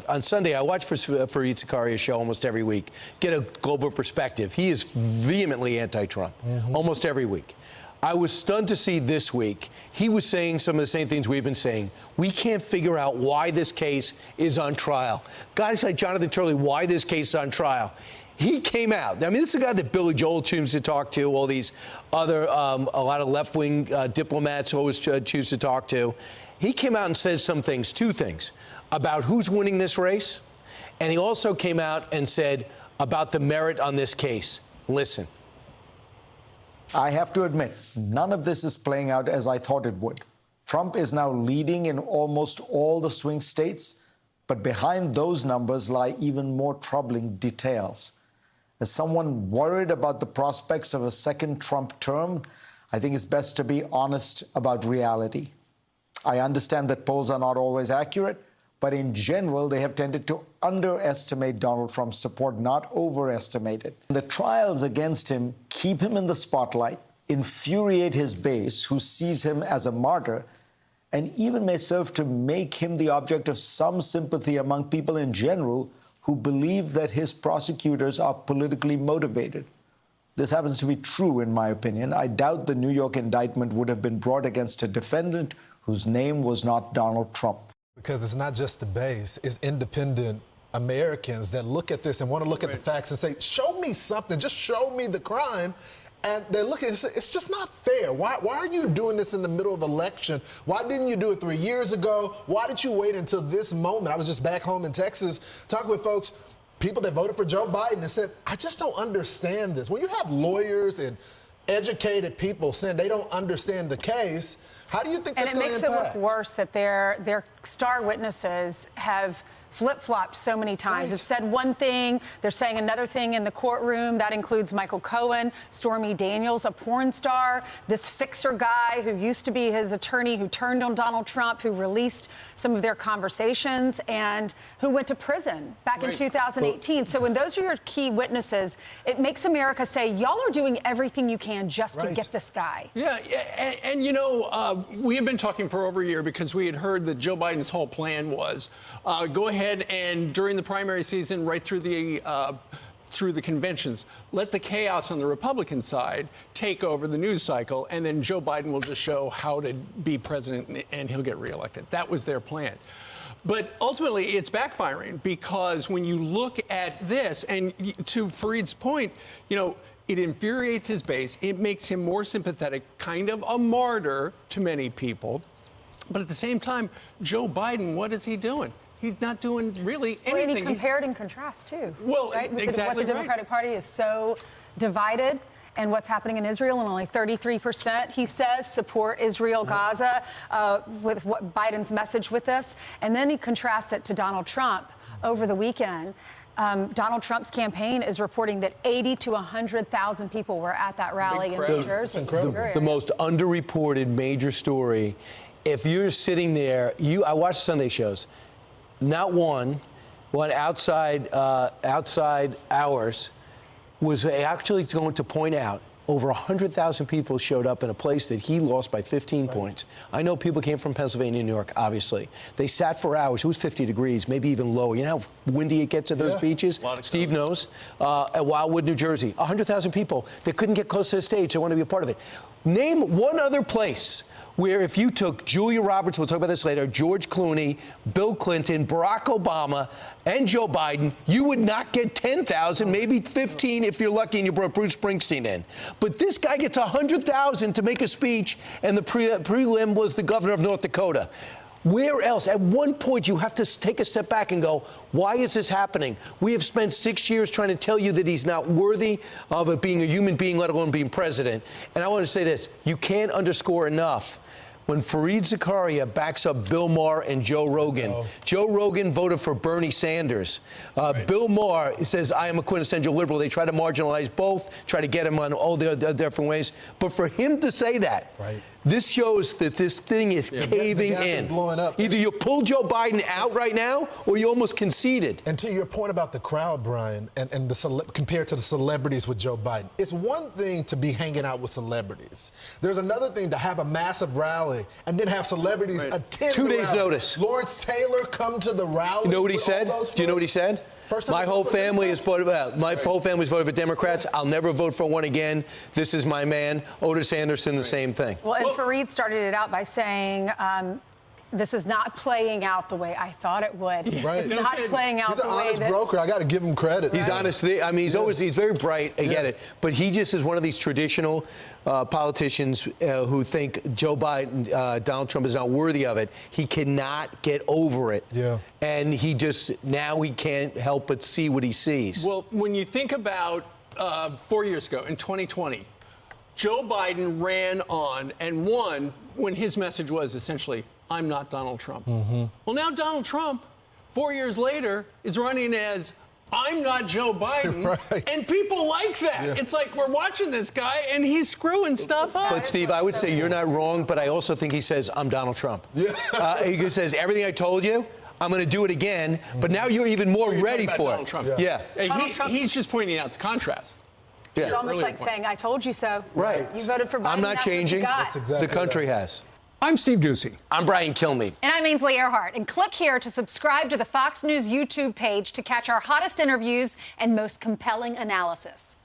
on Sunday, I watch Fareed Zakaria's show almost every week, get a global perspective. He is vehemently anti-Trump almost every week. I was stunned to see this week, he was saying some of the same things we've been saying. We can't figure out why this case is on trial. Guys like Jonathan Turley, why this case is on trial. He came out. I mean, this is a guy that Billy Joel chooses to talk to, all these other, a lot of left-wing diplomats always choose to talk to. He came out and said some things, two things, about who's winning this race, and he also came out and said about the merit on this case. Listen. I have to admit, none of this is playing out as I thought it would. Trump is now leading in almost all the swing states, but behind those numbers lie even more troubling details. As someone worried about the prospects of a second Trump term, I think it's best to be honest about reality. I understand that polls are not always accurate, but in general, they have tended to underestimate Donald Trump's support, not overestimate it. The trials against him keep him in the spotlight, infuriate his base, who sees him as a martyr, and even may serve to make him the object of some sympathy among people in general who believe that his prosecutors are politically motivated. This happens to be true, in my opinion. I doubt the New York indictment would have been brought against a defendant whose name was not Donald Trump. Because it's not just the base, it's independent Americans that look at this and want to look at the facts and say, show me something, just show me the crime. And they're looking and say, it's just not fair. Why are you doing this in the middle of election? Why didn't you do it 3 years ago? Why did you wait until this moment? I was just back home in Texas talking with folks, people that voted for Joe Biden, and said, I just don't understand this. When you have lawyers and educated people saying they don't understand the case, how do you think that's going to impact? And it makes it look worse that their star witnesses have flip-flopped so many times. Have said one thing, they're saying another thing in the courtroom. That includes Michael Cohen, Stormy Daniels, a porn star, this fixer guy who used to be his attorney, who turned on Donald Trump, who released some of their conversations, and who went to prison back in 2018. So when those are your key witnesses, it makes America say, y'all are doing everything you can just to get this guy. Yeah, and you know, we have been talking for over a year because we had heard that Joe Biden's whole plan was go ahead and during the primary season, right through the conventions, let the chaos on the Republican side take over the news cycle, and then Joe Biden will just show how to be president and he'll get reelected. That was their plan. But ultimately, it's backfiring because when you look at this, and to Fareed's point, you know, it infuriates his base. It makes him more sympathetic, kind of a martyr to many people. But at the same time, Joe Biden, what is he doing? He's not doing really anything. Well, and he compared and contrast, too. Well, right? Because exactly what the Democratic Party is so divided, and what's happening in Israel, and only 33%, he says, support Israel, Gaza, with what Biden's message with this. And then he contrasts it to Donald Trump over the weekend. Donald Trump's campaign is reporting that 80 to 100,000 people were at that rally in New Jersey. The most underreported major story. If you're sitting there, I watch Sunday shows. Not one outside hours was actually going to point out over 100,000 people showed up in a place that he lost by 15 points. I know people came from Pennsylvania, New York, obviously. They sat for hours. It was 50 degrees, maybe even lower. You know how windy it gets at those beaches? Steve knows. At Wildwood, New Jersey, 100,000 people. They couldn't get close to the stage. They wanted to be a part of it. Name one other place where if you took Julia Roberts, we'll talk about this later, George Clooney, Bill Clinton, Barack Obama, and Joe Biden, you would not get 10,000, maybe 15 if you're lucky and you brought Bruce Springsteen in. But this guy gets 100,000 to make a speech, and the prelim was the governor of North Dakota. Where else? At one point, you have to take a step back and go, why is this happening? We have spent 6 years trying to tell you that he's not worthy of being a human being, let alone being president. And I want to say this. You can't underscore enough. When Fareed Zakaria backs up Bill Maher and Joe Rogan. Joe Rogan voted for Bernie Sanders. Bill Maher says, I am a quintessential liberal. They try to marginalize both, try to get him on all the different ways. But for him to say that, This shows that this thing is caving the gap in. is blowing up. Either you pull Joe Biden out right now, or you almost conceded. And to your point about the crowd, Brian, and compared to the celebrities with Joe Biden, it's one thing to be hanging out with celebrities. There's another thing to have a massive rally and then have celebrities attend 2 the days' rally. notice. Lawrence Taylor come to the rally. You know what he with all said? those Do you know what he folks? said? First time My I whole voted for family is voted. My whole family's voted for Democrats. I'll never vote for one again. This is my man. Otis Anderson, the same thing. Well, and Fareed started it out by saying, this is not playing out the way I thought it would. Right. It's No not kidding. playing out He's the an way honest that... broker. I got to give him credit. He's honest. I mean, he's very bright. I get it. But he just is one of these traditional politicians who think Joe Biden, Donald Trump is not worthy of it. He cannot get over it. Yeah. And he can't help but see what he sees. Well, when you think about 4 years ago, in 2020, Joe Biden ran on and won when his message was essentially, I'm not Donald Trump. Well, now Donald Trump, 4 years later, is running as, I'm not Joe Biden. Right. And people like that. Yeah. It's like we're watching this guy and he's screwing stuff up. But, Steve, I would say you're not wrong, but I also think he says, I'm Donald Trump. Yeah. He says, everything I told you, I'm going to do it again, but now you're even more You're ready talking about for Donald it. Trump. Yeah. He's just pointing out the contrast. Yeah. It's almost Really like important. saying, I told you so. Right. You voted for Biden. I'm not that's what you changing. got. That's exactly The country has. I'm Steve Ducey. I'm Brian Kilmeade. And I'm Ainsley Earhart. And click here to subscribe to the Fox News YouTube page to catch our hottest interviews and most compelling analysis.